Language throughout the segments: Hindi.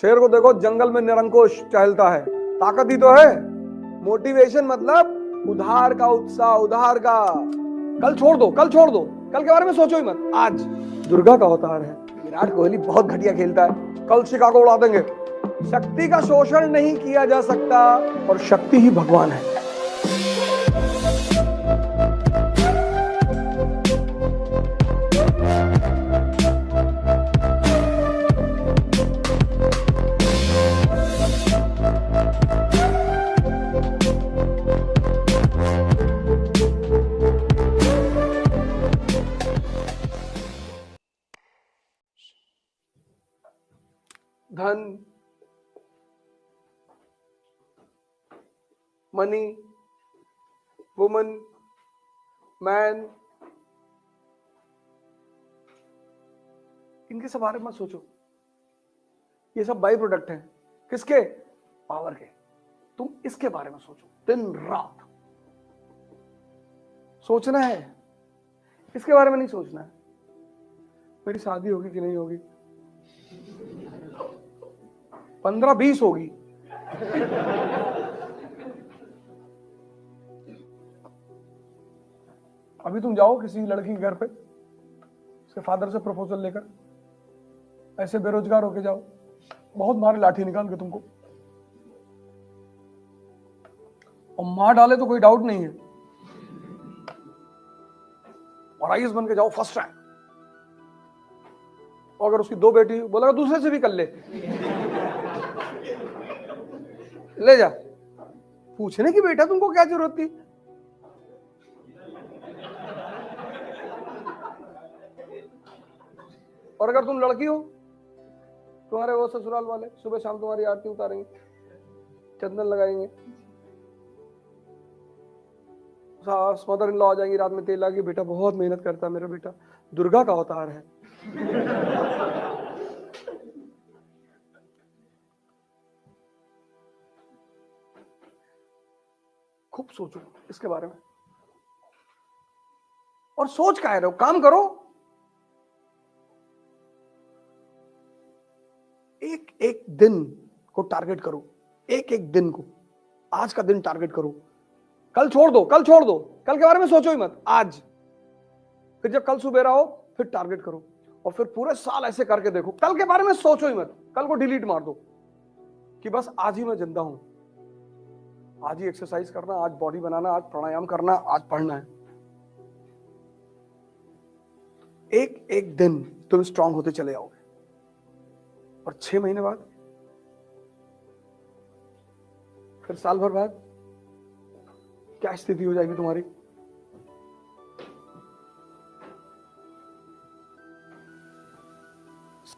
शेर को देखो जंगल में निरंकुश टहलता है, ताकत ही तो है। मोटिवेशन मतलब उधार का उत्साह, उधार का। कल छोड़ दो, कल छोड़ दो, कल के बारे में सोचो ही मत। आज दुर्गा का अवतार है, विराट कोहली बहुत घटिया खेलता है, कल शिकागो उड़ा देंगे। शक्ति का शोषण नहीं किया जा सकता और शक्ति ही भगवान है। धन, मनी, वुमन, मैन, इनके सब बारे में मत सोचो। ये सब बाई प्रोडक्ट है किसके? पावर के। तुम इसके बारे में सोचो, दिन रात सोचना है, इसके बारे में नहीं सोचना है मेरी शादी होगी कि नहीं होगी, 15-20 होगी, अभी तुम जाओ किसी लड़की के घर पे, उसके फादर से प्रपोजल लेकर, ऐसे बेरोजगार होके जाओ, बहुत मारे लाठी निकाल के तुमको, और मार डाले तो कोई डाउट नहीं है, और आईएएस बन के जाओ फर्स्ट रैंक, और अगर उसकी 2 बेटी बोला दूसरे से भी कर ले जा। पूछने की बेटा तुमको क्या जरूरत थी? और अगर तुम लड़की हो, तुम्हारे वो ससुराल वाले सुबह शाम तुम्हारी आरती उतारेंगे, चंदन लगाएंगे, सास मदर इन लॉ आ जाएंगी, रात में तेल लाके, बेटा बहुत मेहनत करता है मेरा बेटा, दुर्गा का अवतार है। खूब सोचो इसके बारे में, और सोच का है, काम करो। एक एक दिन को टारगेट करो, एक एक दिन को, आज का दिन टारगेट करो। कल छोड़ दो, कल छोड़ दो, कल के बारे में सोचो ही मत। आज फिर जब कल सुबह हो फिर टारगेट करो, और फिर पूरे साल ऐसे करके देखो। कल के बारे में सोचो ही मत, कल को डिलीट मार दो कि बस आज ही मैं जिंदा हूं, आज ही एक्सरसाइज करना, आज बॉडी बनाना, आज प्राणायाम करना, आज पढ़ना है। एक एक दिन तुम स्ट्रांग होते चले जाओगे, और 6 महीने बाद, फिर साल भर बाद क्या स्थिति हो जाएगी तुम्हारी?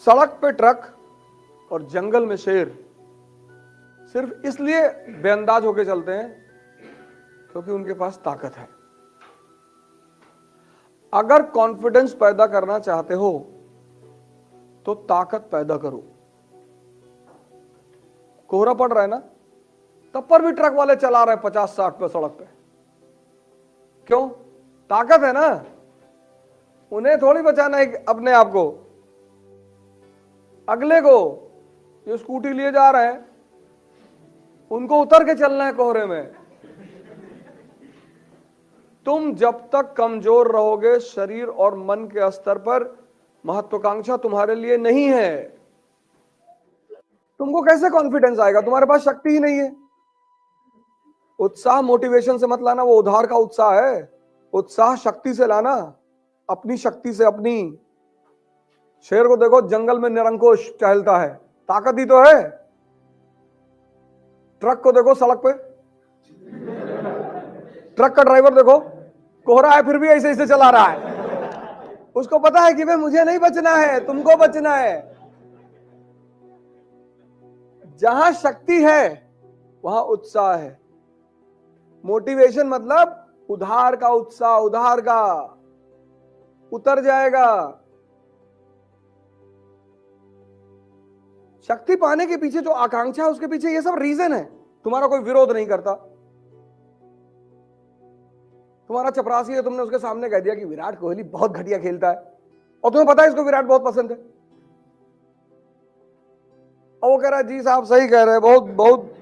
सड़क पे ट्रक और जंगल में शेर सिर्फ इसलिए बेअंदाज होके चलते हैं क्योंकि उनके पास ताकत है। अगर कॉन्फिडेंस पैदा करना चाहते हो तो ताकत पैदा करो। कोहरा पड़ रहा है ना, तब पर भी ट्रक वाले चला रहे हैं 50-60 पे सड़क पे, क्यों? ताकत है ना। उन्हें थोड़ी बचाना है अपने आप को, अगले को जो स्कूटी लिए जा रहे हैं उनको उतर के चलना है कोहरे में। तुम जब तक कमजोर रहोगे शरीर और मन के स्तर पर, महत्वाकांक्षा तुम्हारे लिए नहीं है। तुमको कैसे कॉन्फिडेंस आएगा? तुम्हारे पास शक्ति ही नहीं है। उत्साह मोटिवेशन से मत लाना, वो उधार का उत्साह है। उत्साह शक्ति से लाना, अपनी शक्ति से। अपनी शेर को देखो जंगल में निरंकुश टहलता है, ताकत ही तो है। ट्रक को देखो सड़क पे, ट्रक का ड्राइवर देखो, कोहरा है फिर भी ऐसे ऐसे चला रहा है। उसको पता है कि भाई मुझे नहीं बचना है, तुमको बचना है। जहां शक्ति है वहां उत्साह है। मोटिवेशन मतलब उधार का उत्साह, उधार का, उतर जाएगा। शक्ति पाने के पीछे जो आकांक्षा है उसके पीछे ये सब रीजन है। तुम्हारा कोई विरोध नहीं करता, तुम्हारा चपरासी है, तुमने उसके सामने कह दिया कि विराट कोहली बहुत घटिया खेलता है, और तुम्हें पता है इसको विराट बहुत पसंद है, और वो कह रहा है जी साहब सही कह रहे हैं, बहुत बहुत,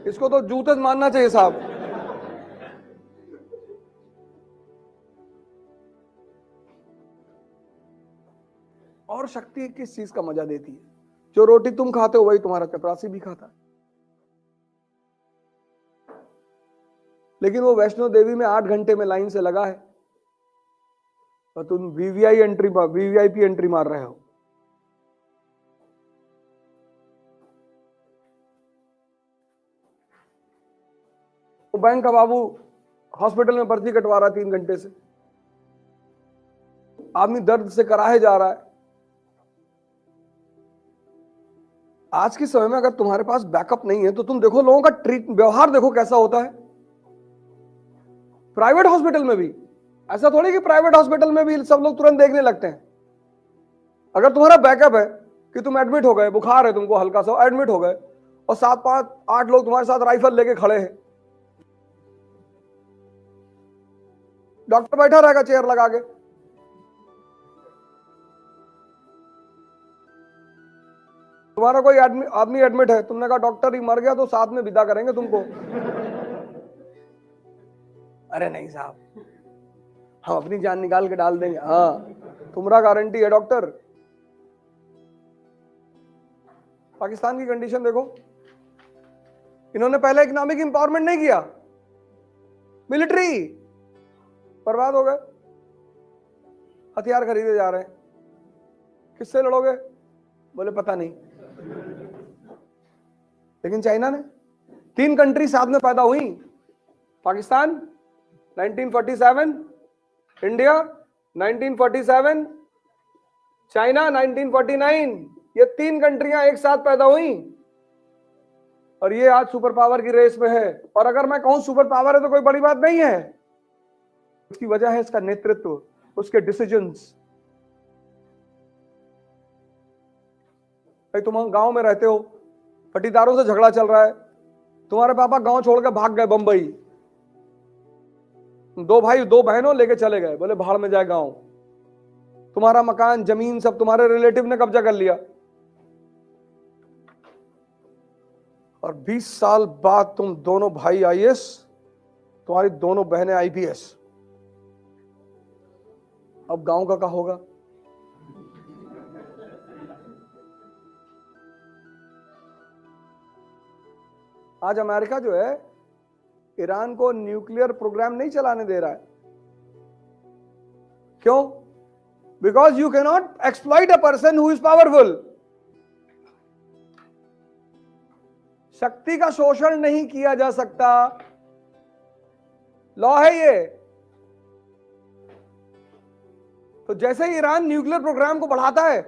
इसको तो जूते से मानना चाहिए साहब। और शक्ति किस चीज का मजा देती है? जो रोटी तुम खाते हो वही तुम्हारा चपरासी भी खाता है। लेकिन वो वैष्णो देवी में 8 घंटे में लाइन से लगा है और तुम वीवीआईपी एंट्री मार रहे हो। तो बैंक का बाबू हॉस्पिटल में पर्ची कटवा रहा है 3 घंटे से, आदमी दर्द से कराहे जा रहा है। आज के समय में अगर तुम्हारे पास बैकअप नहीं है तो तुम देखो लोगों का व्यवहार देखो कैसा होता है। प्राइवेट हॉस्पिटल में भी ऐसा थोड़ी कि प्राइवेट हॉस्पिटल में भी सब लोग तुरंत देखने लगते हैं। अगर तुम्हारा बैकअप है कि तुम एडमिट हो गए, बुखार है तुमको हल्का सा, एडमिट हो गए और 7, 5, 8 लोग तुम्हारे साथ राइफल लेके खड़े हैं, डॉक्टर बैठा रहेगा चेयर लगा के। तुम्हारा कोई आदमी एडमिट है, तुमने कहा डॉक्टर ही मर गया तो साथ में विदा करेंगे तुमको। अरे नहीं साहब, हम अपनी जान निकाल के डाल देंगे। हाँ, तुम्हारा गारंटी है डॉक्टर। पाकिस्तान की कंडीशन देखो, इन्होंने पहले इकोनॉमिक इंपावरमेंट नहीं किया, मिलिट्री बर्बाद हो गए, हथियार खरीदे जा रहे हैं। किससे लड़ोगे? बोले पता नहीं। लेकिन चाइना ने 3 कंट्री साथ में पैदा हुई, पाकिस्तान 1947, इंडिया 1947, चाइना 1949, ये 3 कंट्रियां एक साथ पैदा हुई और ये आज सुपर पावर की रेस में है। और अगर मैं कहूं सुपर पावर है तो कोई बड़ी बात नहीं है, उसकी वजह है इसका नेतृत्व, उसके डिसीजंस। भाई तुम गांव में रहते हो, पटीदारों से झगड़ा चल रहा है, तुम्हारे पापा गांव छोड़कर भाग गए बंबई, 2 भाई 2 बहनों लेके चले गए, बोले भाड़ में जाए गांव। तुम्हारा मकान जमीन सब तुम्हारे रिलेटिव ने कब्जा कर लिया और 20 साल बाद तुम दोनों भाई आईएएस, तुम्हारी दोनों बहनें आईपीएस। अब गांव का क्या होगा? आज अमेरिका जो है ईरान को न्यूक्लियर प्रोग्राम नहीं चलाने दे रहा है। क्यों? Because you can not exploit a person who is powerful. शक्ति का शोषण नहीं किया जा सकता, लॉ है ये। तो जैसे ही ईरान न्यूक्लियर प्रोग्राम को बढ़ाता है,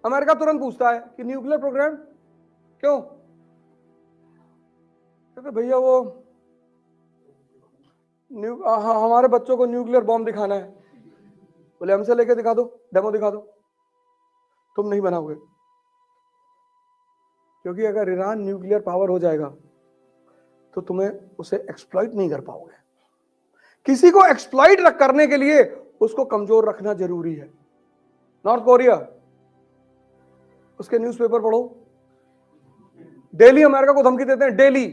अमेरिका तुरंत पूछता है कि न्यूक्लियर प्रोग्राम क्यों? कहते भैया वो हमारे बच्चों को न्यूक्लियर बॉम्ब दिखाना है। बोले हमसे लेके दिखा दो, डेमो दिखा दो। तुम नहीं बनाओगे, क्योंकि अगर ईरान न्यूक्लियर पावर हो जाएगा तो तुम्हें उसे एक्सप्लॉइट नहीं कर पाओगे। किसी को एक्सप्लॉइट करने के लिए उसको कमजोर रखना जरूरी है। नॉर्थ कोरिया, उसके न्यूज़पेपर पढ़ो, डेली अमेरिका को धमकी देते हैं, daily,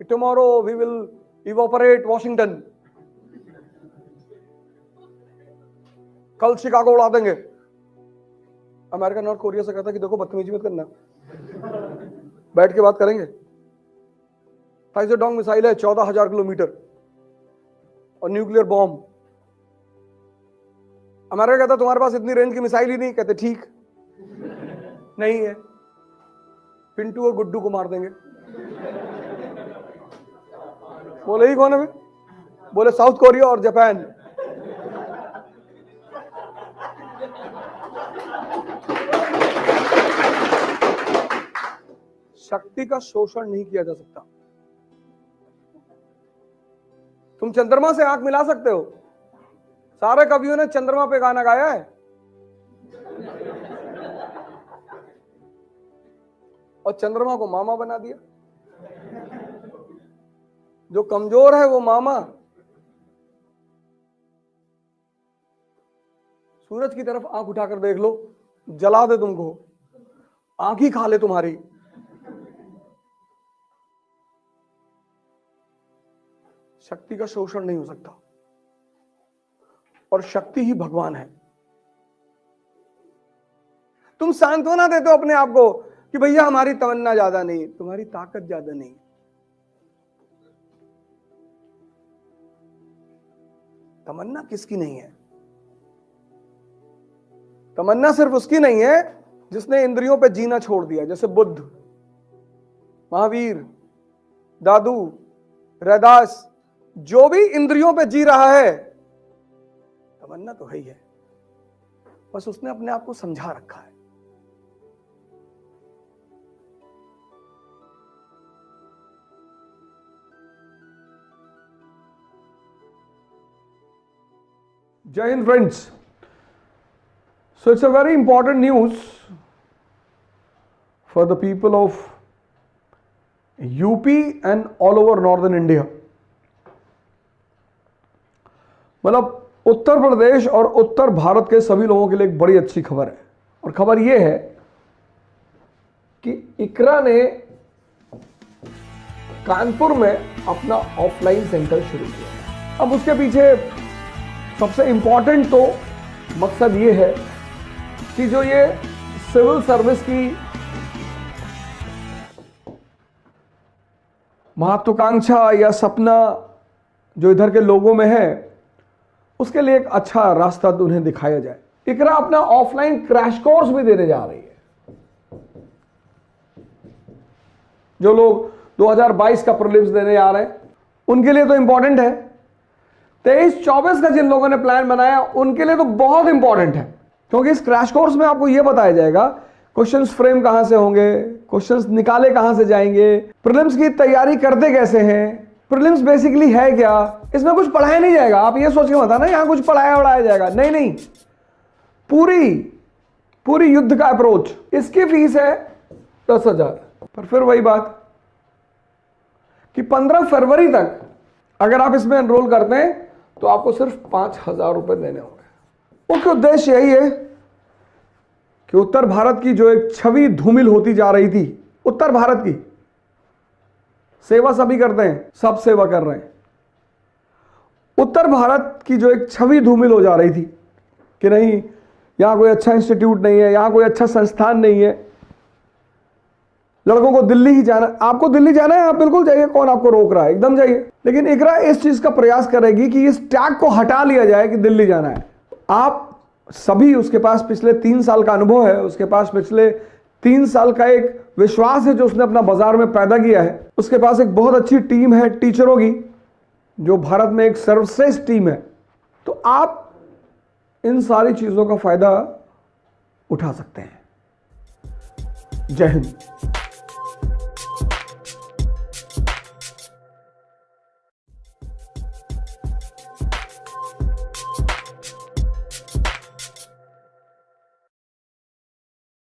tomorrow we will evaporate Washington, कल शिकागो उड़ा देंगे। अमेरिका नॉर्थ कोरिया से कहता है कि देखो बदतमीजी मत करना, बैठ के बात करेंगे। टाइजोडोंग मिसाइल है 14,000 किलोमीटर और न्यूक्लियर बॉम्ब। अमेरिका कहता तुम्हारे पास इतनी रेंज की मिसाइल ही नहीं। कहते ठीक नहीं है, पिंटू और गुड्डू को मार देंगे। बोले ही कौन है? बोले साउथ कोरिया और जापान। शक्ति का शोषण नहीं किया जा सकता। तुम चंद्रमा से आंख मिला सकते हो, सारे कवियों ने चंद्रमा पे गाना गाया है, और चंद्रमा को मामा बना दिया। जो कमजोर है वो मामा। सूरज की तरफ आंख उठाकर देख लो, जला दे तुमको, आंख ही खा ले तुम्हारी। शक्ति का शोषण नहीं हो सकता, और शक्ति ही भगवान है। तुम सांत्वना देते हो अपने आप को कि भैया हमारी तमन्ना ज्यादा नहीं, तुम्हारी ताकत ज्यादा नहीं। तमन्ना किसकी नहीं है? तमन्ना सिर्फ उसकी नहीं है जिसने इंद्रियों पे जीना छोड़ दिया, जैसे बुद्ध, महावीर, दादू, रैदास, जो भी इंद्रियों पे जी रहा है, तमन्ना तो है ही है, बस उसने अपने आप को समझा रखा है। Jai Hind friends. So it's a very important news for the people of UP and all over northern India. मतलब उत्तर प्रदेश और उत्तर भारत के सभी लोगों के लिए एक बड़ी अच्छी खबर है, और खबर यह है कि इकरा ने कानपुर में अपना ऑफलाइन सेंटर शुरू किया। अब उसके पीछे सबसे इंपॉर्टेंट तो मकसद ये है कि जो ये सिविल सर्विस की महत्वाकांक्षा या सपना जो इधर के लोगों में है, उसके लिए एक अच्छा रास्ता उन्हें दिखाया जाए। इकरा अपना ऑफलाइन क्रैश कोर्स भी देने जा रही है। जो लोग 2022 का प्रीलिम्स देने जा रहे हैं उनके लिए तो इंपॉर्टेंट है। 23-24 का जिन लोगों ने प्लान बनाया उनके लिए तो बहुत इंपॉर्टेंट है, क्योंकि इस क्रैश कोर्स में आपको यह बताया जाएगा क्वेश्चंस फ्रेम कहां से होंगे, क्वेश्चंस निकाले कहां से जाएंगे, प्रीलिम्स की तैयारी करते कैसे हैं, प्रीलिम्स बेसिकली है क्या। इसमें कुछ पढ़ाया नहीं जाएगा, आप ये सोच के मत आना यहां कुछ पढ़ाया जाएगा, नहीं नहीं, पूरी युद्ध का अप्रोच। इसकी फीस है 10,000, पर फिर वही बात कि 15 फरवरी तक अगर आप इसमें एनरोल करते हैं तो आपको सिर्फ 5,000 रुपए देने होंगे। मुख्य उद्देश्य यही है कि उत्तर भारत की जो एक छवि धूमिल होती जा रही थी, उत्तर भारत की सेवा सभी करते हैं, सब सेवा कर रहे हैं। उत्तर भारत की जो एक छवि धूमिल हो जा रही थी कि नहीं यहां कोई अच्छा इंस्टीट्यूट नहीं है, यहां कोई अच्छा संस्थान नहीं है, लड़कों को दिल्ली ही जाना। आपको दिल्ली जाना है, आप बिल्कुल जाइए, कौन आपको रोक रहा है, एकदम जाइए। लेकिन इकरा इस चीज का प्रयास करेगी कि इस टैग को हटा लिया जाए कि दिल्ली जाना है। आप सभी, उसके पास पिछले 3 साल का अनुभव है, उसके पास पिछले 3 साल का एक विश्वास है जो उसने अपना बाजार में पैदा किया है, उसके पास एक बहुत अच्छी टीम है टीचरों की जो भारत में एक सर्वश्रेष्ठ टीम है। तो आप इन सारी चीजों का फायदा उठा सकते हैं। जय हिंद।